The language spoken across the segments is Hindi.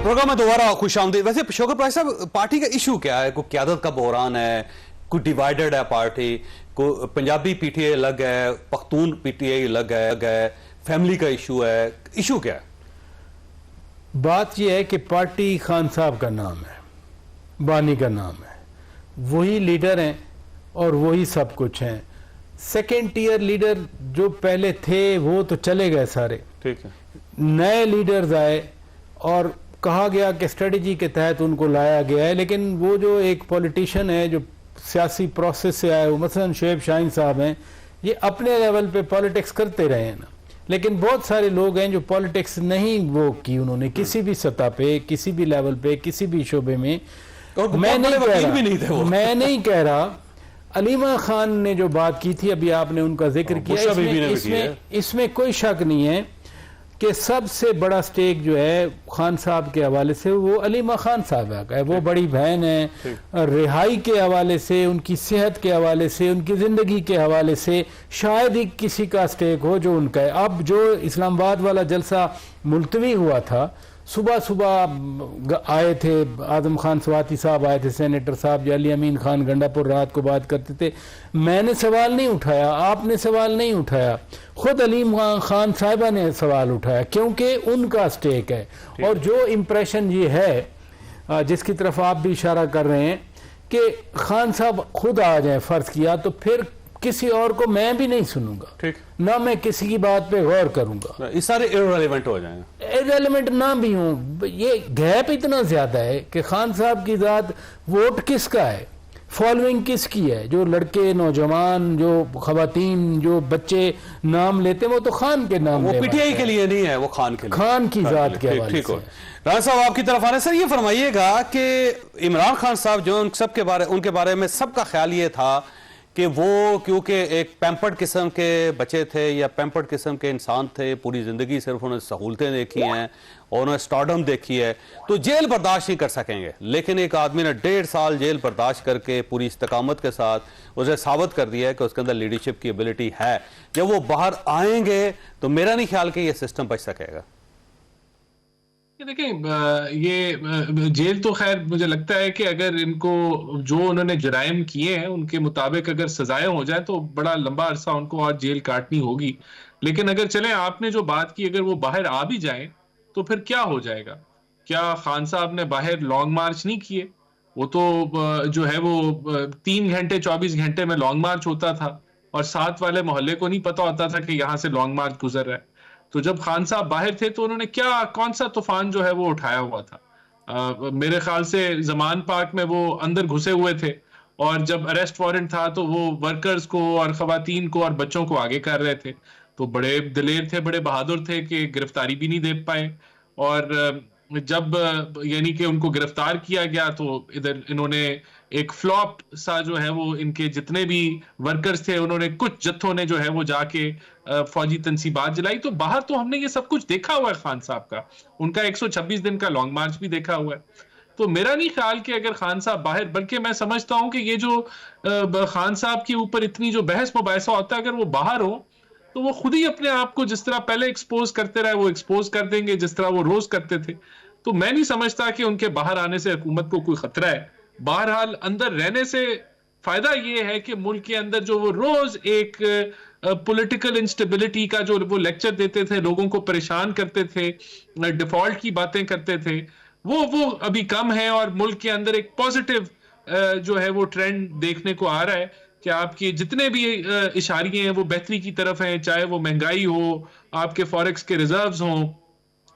प्रोग्राम में दोबारा खुश आमदीद। वैसे शौकत भाई साहब, पार्टी का इशू क्या है? कोई क़यादत का बहरान है, कोई डिवाइडेड है पार्टी, कोई पंजाबी पीटीआई अलग है, पख्तून पीटीआई अलग है, फैमिली का इशू है, इशू क्या है? बात यह है कि पार्टी खान साहब का नाम है, बानी का नाम है, वही लीडर हैं और वही सब कुछ हैं। सेकेंड टियर लीडर जो पहले थे वो तो चले गए सारे, ठीक है। नए लीडर्स आए और कहा गया कि स्ट्रेटजी के तहत उनको लाया गया है, लेकिन वो जो एक पॉलिटिशियन है जो सियासी प्रोसेस से आए हुए, मसलन शुएब शाहीन साहब हैं, ये अपने लेवल पे पॉलिटिक्स करते रहे हैं ना, लेकिन बहुत सारे लोग हैं जो पॉलिटिक्स नहीं वो की उन्होंने किसी भी सतह पे, किसी भी लेवल पे, किसी भी शोबे में। मैं नहीं कह रहा अलीमा खान ने जो बात की थी, अभी आपने उनका जिक्र किया, इसमें कोई शक नहीं है कि सबसे बड़ा स्टेक जो है खान साहब के हवाले से वो अलीमा खान साहब का है। वो बड़ी बहन है, रिहाई के हवाले से, उनकी सेहत के हवाले से, उनकी ज़िंदगी के हवाले से शायद ही किसी का स्टेक हो जो उनका है। अब जो इस्लामाबाद वाला जलसा मुलतवी हुआ था, सुबह सुबह आए थे आजम खान स्वाति साहब, आए थे सेनेटर साहब, अली अमीन खान गंडापुर रात को बात करते थे। मैंने सवाल नहीं उठाया, आपने सवाल नहीं उठाया, खुद अलीम खान साहिबा ने सवाल उठाया, क्योंकि उनका स्टेक है। और जो इम्प्रेशन ये है जिसकी तरफ आप भी इशारा कर रहे हैं कि खान साहब खुद आ जाए, फर्ज किया तो फिर किसी और को मैं भी नहीं सुनूंगा, ठीक ना, मैं किसी की बात पे गौर करूंगा, ये सारे इररिलेवेंट हो जाएंगे। इररिलेवेंट ना भी हूं, ये गैप इतना ज्यादा है कि खान साहब की जात वोट किसका है, फॉलोइंग किसकी है, जो लड़के, नौजवान, जो खवातीन, जो बच्चे नाम लेते हैं वो तो खान के नाम, वो पीटीआई के लिए नहीं है, वो खान के लिए, खान की जात के हवाले से। राना साहब आपकी तरफ आ रहे। सर ये फरमाइएगा कि इमरान खान साहब जो उनके बारे में सबका ख्याल ये था कि वो क्योंकि एक पैम्पर्ड किस्म के बच्चे थे या पैम्पर्ड किस्म के इंसान थे, पूरी ज़िंदगी सिर्फ उन्होंने सहूलतें देखी हैं और उन्होंने स्टारडम देखी है, तो जेल बर्दाश्त नहीं कर सकेंगे। लेकिन एक आदमी ने 1.5 साल जेल बर्दाश्त करके पूरी इस्तकामत के साथ उसे साबित कर दिया है कि उसके अंदर लीडरशिप की एबिलिटी है। जब वो बाहर आएंगे तो मेरा नहीं ख्याल कि ये सिस्टम बच सकेगा। देखिए, ये जेल तो खैर मुझे लगता है कि अगर इनको जो उन्होंने जराइम किए हैं उनके मुताबिक अगर सजाएं हो जाए तो बड़ा लंबा अरसा उनको और जेल काटनी होगी। लेकिन अगर चले आपने जो बात की, अगर वो बाहर आ भी जाएं तो फिर क्या हो जाएगा? क्या खान साहब ने बाहर लॉन्ग मार्च नहीं किए? वो तो जो है वो 3 घंटे 24 घंटे में लॉन्ग मार्च होता था और साथ वाले मोहल्ले को नहीं पता होता था कि यहाँ से लॉन्ग मार्च गुजर रहा है। तो जब खान साहब बाहर थे तो उन्होंने कौन सा तूफान जो है वो उठाया हुआ था? मेरे ख्याल से जमान पार्क में वो अंदर घुसे हुए थे और जब अरेस्ट वारंट था तो वो वर्कर्स को और खवातीन को और बच्चों को आगे कर रहे थे। तो बड़े दिलेर थे, बड़े बहादुर थे कि गिरफ्तारी भी नहीं दे पाए। और जब यानी कि उनको गिरफ्तार किया गया तो इधर इन्होंने एक फ्लॉप सा जो है वो इनके जितने भी वर्कर्स थे, उन्होंने कुछ जत्थों ने जो है वो जाके फौजी तनसीबात जलाई। तो बाहर तो हमने ये सब कुछ देखा हुआ है खान साहब का, उनका 126 दिन का लॉन्ग मार्च भी देखा हुआ है। तो मेरा नहीं ख्याल कि अगर खान साहब बाहर, बल्कि मैं समझता हूं कि ये जो खान साहब के ऊपर इतनी जो बहस मुबाहिसा होता है, अगर वो बाहर हो तो वो खुद ही अपने आप को जिस तरह पहले एक्सपोज करते रहे वो एक्सपोज कर देंगे जिस तरह वो रोज करते थे। तो मैं नहीं समझता कि उनके बाहर आने से हुकूमत को कोई खतरा है। बहरहाल अंदर रहने से फायदा ये है कि मुल्क के अंदर जो वो रोज एक पॉलिटिकल इंस्टेबिलिटी का जो वो लेक्चर देते थे, लोगों को परेशान करते थे, डिफॉल्ट की बातें करते थे, वो अभी कम है और मुल्क के अंदर एक पॉजिटिव जो है वो ट्रेंड देखने को आ रहा है कि आपके जितने भी इशारे हैं वो बेहतरी की तरफ हैं। चाहे वो महंगाई हो, आपके फॉरेक्स के रिजर्व्स हों,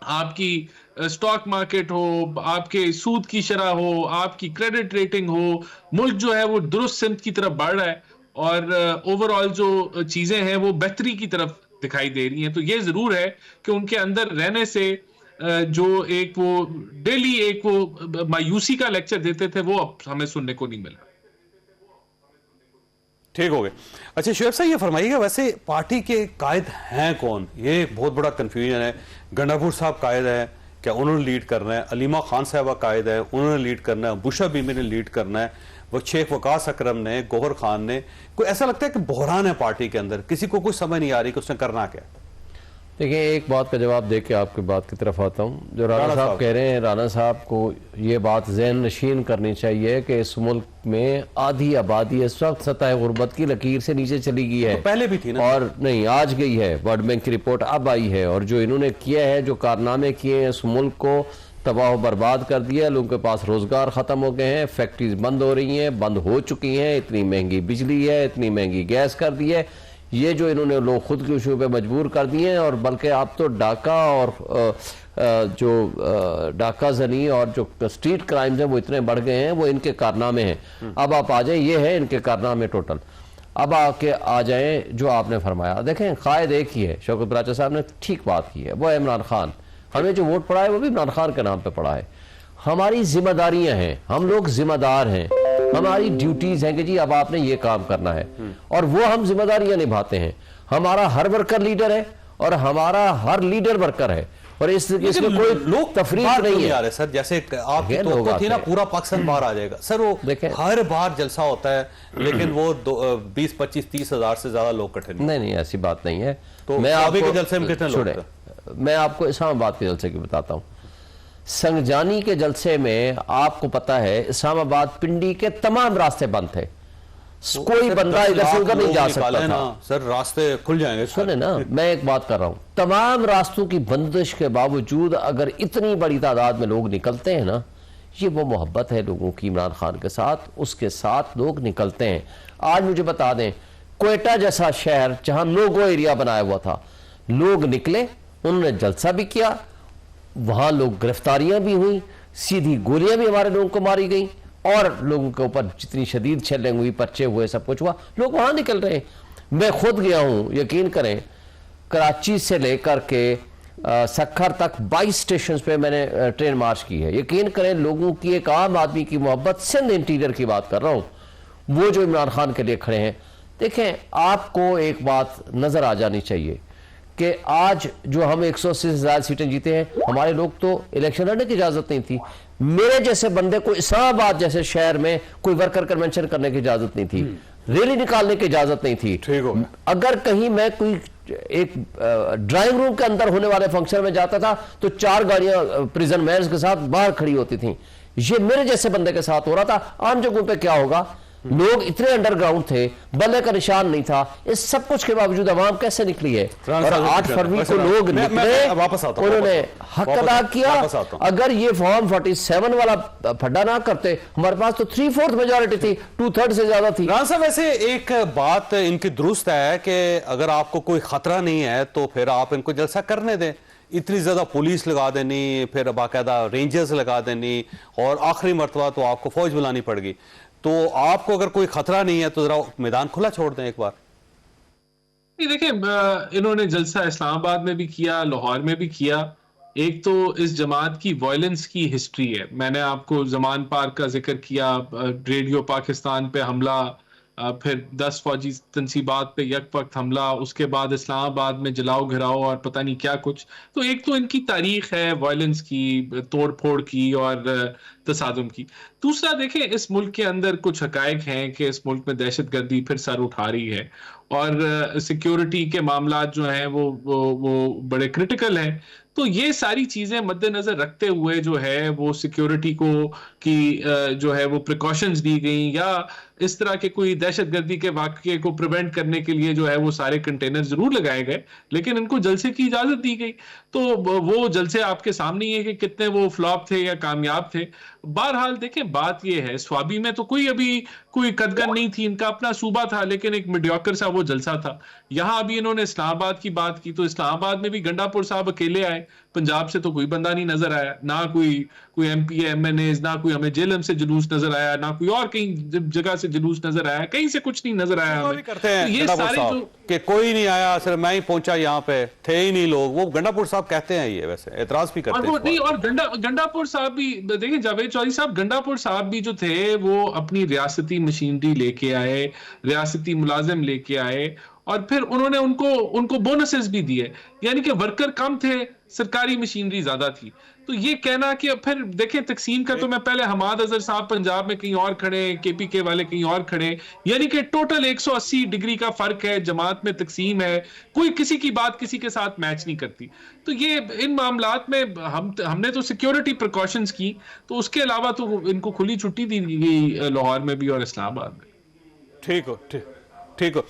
आपकी स्टॉक मार्केट हो, आपके सूद की शरह हो, आपकी क्रेडिट रेटिंग हो, मुल्क जो है वो दुरुस्त सिमत की तरफ बढ़ रहा है और ओवरऑल जो चीजें हैं वो बेहतरी की तरफ दिखाई दे रही हैं। तो ये जरूर है कि उनके अंदर रहने से जो एक वो डेली एक वो मायूसी का लेक्चर देते थे वो अब हमें सुनने को नहीं मिला। ठीक हो गए। अच्छा शुएब साहब ये फरमाइएगा, वैसे पार्टी के कायद हैं कौन? ये बहुत बड़ा कंफ्यूजन है। गंडापुर साहब कायद है, क्या उन्होंने लीड करना है? अलीमा खान साहबा कायद है, उन्होंने लीड करना है? बुशा बीबी ने लीड करना है? वो शेख वकास अकरम ने, गौहर खान ने? कोई ऐसा लगता है कि बहरान है पार्टी के अंदर, किसी को कुछ समझ नहीं आ रही कि उसने करना क्या? देखिए, एक बात का जवाब दे के आपकी बात की तरफ आता हूँ। जो राणा साहब कह रहे हैं, राणा साहब को ये बात ज़हन नशीन करनी चाहिए कि इस मुल्क में आधी आबादी इस वक्त सतह गुर्बत की लकीर से नीचे चली गई है। तो पहले भी थी ना, और नहीं आज गई है। वर्ल्ड बैंक की रिपोर्ट अब आई है, और जो इन्होंने किया है, जो कारनामे किए हैं, इस मुल्क को तबाह बर्बाद कर दिया। लोगों के पास रोजगार खत्म हो गए हैं, फैक्ट्रीज बंद हो रही हैं, बंद हो चुकी हैं, इतनी महंगी बिजली है, इतनी महंगी गैस कर दी है। ये जो इन्होंने लोग खुद की उसूल पे मजबूर कर दिए हैं, और बल्कि अब तो डाका और जो डाका जनी और जो स्ट्रीट क्राइम्स हैं वो इतने बढ़ गए हैं, वो इनके कारनामे हैं। अब आप आ जाए, ये है इनके कारनामे टोटल। अब आके आ जाए जो आपने फरमाया, देखें कायद एक ही है, शौकत बराचा साहब ने ठीक बात की है, वो है इमरान खान। हमें जो वोट पड़ा है वो भी इमरान खान के नाम पे पड़ा है। हमारी जिम्मेदारियां हैं, हम लोग जिम्मेदार हैं, हमारी ड्यूटीज हैं कि जी अब आपने ये काम करना है, और वो हम जिम्मेदारियां निभाते हैं। हमारा हर वर्कर लीडर है और हमारा हर लीडर वर्कर है, और इसमें कोई लोग तफरीक नहीं है। सर जैसे आप तो थी ना पूरा पाकिस्तान बाहर आ जाएगा सर, वो हर बार जलसा होता है, लेकिन वो 20, 25, 30 हजार से ज्यादा लोग इकट्ठे नहीं, ऐसी बात नहीं है। तो मैं आपके जलसे में कितने लोग थे? मैं आपको इस्लामाबाद के जलसे की बताता हूँ। संगजानी के जलसे में आपको पता है इस्लामाबाद पिंडी के तमाम रास्ते बंद थे, कोई बंदा इधर से उधर नहीं जा सकता था। सर रास्ते खुल जाएंगे। सुने ना, मैं एक बात कर रहा हूं, तमाम रास्तों की बंदिश के बावजूद अगर इतनी बड़ी तादाद में लोग निकलते हैं ना, ये वो मोहब्बत है लोगों की इमरान खान के साथ, उसके साथ लोग निकलते हैं। आज मुझे बता दें, क्वेटा जैसा शहर जहां लोगो एरिया बनाया हुआ था, लोग निकले, उन्होंने जलसा भी किया, वहां लोग गिरफ्तारियां भी हुई, सीधी गोलियां भी हमारे लोगों को मारी गई, और लोगों के ऊपर जितनी शदीद छेलें हुई, पर्चे हुए, सब कुछ हुआ, लोग वहां निकल रहे हैं। मैं खुद गया हूं, यकीन करें, कराची से लेकर के सक्खर तक 22 स्टेशन पे मैंने ट्रेन मार्च की है। यकीन करें, लोगों की, एक आम आदमी की मोहब्बत, सिंध इंटीरियर की बात कर रहा हूं, वो जो इमरान खान के लिए खड़े हैं। देखें, आपको एक बात नजर आ जानी चाहिए कि आज जो हम 180,000 सीटें जीते हैं, हमारे लोग तो इलेक्शन लड़ने की इजाजत नहीं थी। मेरे जैसे बंदे को इस्लामाबाद जैसे शहर में कोई वर्कर कन्वेंशन करने की इजाजत नहीं थी, रैली निकालने की इजाजत नहीं थी। अगर कहीं मैं कोई एक ड्राइंग रूम के अंदर होने वाले फंक्शन में जाता था तो 4 गाड़ियां प्रिजन मेयर्स के साथ बाहर खड़ी होती थी। ये मेरे जैसे बंदे के साथ हो रहा था। आम जगहों पे क्या होगा, लोग इतने अंडरग्राउंड थे, बल्ले का निशान नहीं था। इस सब कुछ के बावजूद अवाम कैसे निकली है, और 8 फरवरी को लोग निकले, उन्होंने हक अदा किया। अगर ये फॉर्म 47 वाला फड्डा ना करते, हमारे पास तो 3/4 मेजॉरिटी थी, 2/3 से ज्यादा थी। राणा साहब, वैसे एक बात इनकी दुरुस्त है कि अगर आपको कोई खतरा नहीं है तो फिर आप इनको जलसा करने दें। इतनी ज्यादा पुलिस लगा देनी, फिर बाकायदा रेंजर्स लगा देनी, और आखिरी मरतबा तो आपको फौज बुलानी पड़ेगी। तो आपको अगर कोई खतरा नहीं है तो जरा मैदान खुला छोड़ दें एक बार। देखिए, इन्होंने जलसा इस्लामाबाद में भी किया, लाहौर में भी किया। एक तो इस जमात की वायलेंस की हिस्ट्री है। मैंने आपको जमान पार्क का जिक्र किया, रेडियो पाकिस्तान पे हमला, फिर 10 फौजी तंसीबात पे यक वक्त हमला, उसके बाद इस्लामाबाद में जलाओ घिराओ और पता नहीं क्या कुछ। तो एक तो इनकी तारीख है वायलेंस की, तोड़ फोड़ की और तसादुम की। दूसरा, देखें, इस मुल्क के अंदर कुछ हकायक हैं कि इस मुल्क में दहशतगर्दी फिर सर उठा रही है, और सिक्योरिटी के मामला जो हैं वो बड़े क्रिटिकल हैं। तो ये सारी चीजें मद्देनजर रखते हुए जो है वो सिक्योरिटी को की जो है वो प्रिकॉशंस दी गई, या इस तरह के कोई दहशतगर्दी के वाकये को प्रिवेंट करने के लिए जो है वो सारे कंटेनर जरूर लगाए गए, लेकिन इनको जलसे की इजाजत दी गई। तो वो जलसे आपके सामने ही है कि कितने वो फ्लॉप थे या कामयाब थे। बहरहाल देखें, बात ये है, स्वाबी में तो कोई कदगन नहीं थी, इनका अपना सूबा था, लेकिन एक मीडियोकर सा वो जलसा था। यहां अभी इन्होंने इस्लामाबाद की बात की, तो इस्लामाबाद में भी गंडापुर साहब अकेले आए, पंजाब से तो कोई बंदा नहीं नजर आया, ना कोई MP MNA, ना कोई हमें जेलम से जुलूस नजर आया, ना कोई और कहीं जगह से जुलूस नजर आया, कहीं से कुछ नहीं नजर आया हमें। करते हैं तो ये सारे जो कि कोई नहीं आया, सिर्फ मैं ही पहुंचा, यहाँ पे थे ही नहीं लोग, वो गंडापुर साहब कहते हैं, ये वैसे एतराज भी करते हैं। नहीं, और गंडापुर साहब भी देखिए, जावेद चौधरी साहब, गंडापुर साहब भी जो थे वो अपनी रियासती मशीनरी लेके आए, रियासती मुलाजिम लेके आए, और फिर उन्होंने उनको बोनसेस भी दिए, यानी कि वर्कर कम थे, सरकारी मशीनरी ज्यादा थी। तो ये कहना कि अब फिर देखें तकसीम का, तो मैं पहले हमाद अजहर साहब पंजाब में कहीं और खड़े, केपीके वाले कहीं और खड़े, यानी कि टोटल 180 डिग्री का फर्क है, जमात में तकसीम है, कोई किसी की बात किसी के साथ मैच नहीं करती। तो ये इन मामलात में हमने तो सिक्योरिटी प्रिकॉशंस की, तो उसके अलावा तो इनको खुली छुट्टी दी गई लाहौर में भी और इस्लामाबाद में। ठीक हो।